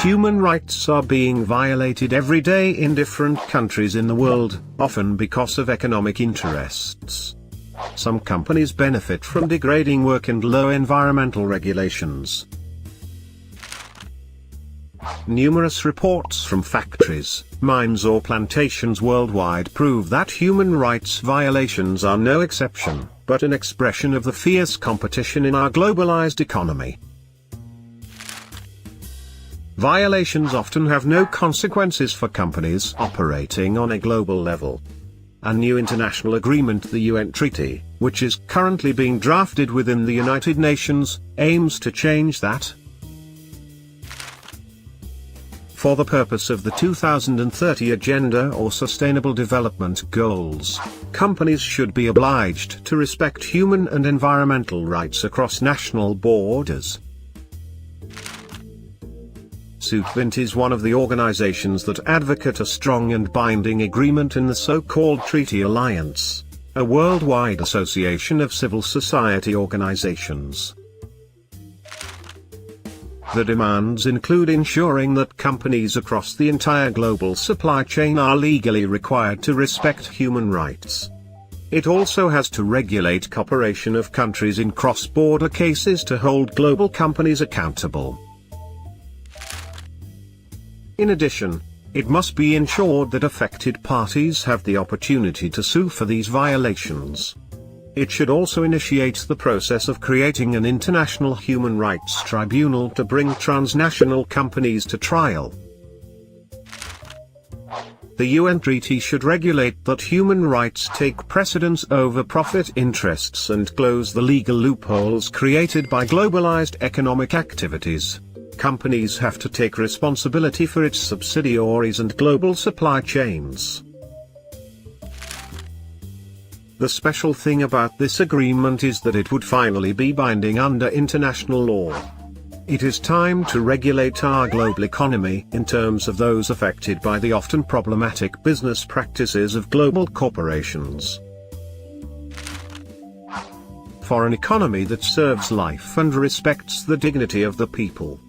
Human rights are being violated every day in different countries in the world, often because of economic interests. Some companies benefit from degrading work and low environmental regulations. Numerous reports from factories, mines or plantations worldwide prove that human rights violations are no exception, but an expression of the fierce competition in our globalized economy. Violations often have no consequences for companies operating on a global level. A new international agreement, the UN Treaty, which is currently being drafted within the United Nations, aims to change that. For the purpose of the 2030 Agenda or Sustainable Development Goals, companies should be obliged to respect human and environmental rights across national borders. SÜDWIND is one of the organizations that advocate a strong and binding agreement in the so-called Treaty Alliance, a worldwide association of civil society organizations. The demands include ensuring that companies across the entire global supply chain are legally required to respect human rights. It also has to regulate cooperation of countries in cross-border cases to hold global companies accountable. In addition, it must be ensured that affected parties have the opportunity to sue for these violations. It should also initiate the process of creating an international human rights tribunal to bring transnational companies to trial. The UN Treaty should regulate that human rights take precedence over profit interests and close the legal loopholes created by globalized economic activities. Companies have to take responsibility for its subsidiaries and global supply chains. The special thing about this agreement is that it would finally be binding under international law. It is time to regulate our global economy in terms of those affected by the often problematic business practices of global corporations. For an economy that serves life and respects the dignity of the people,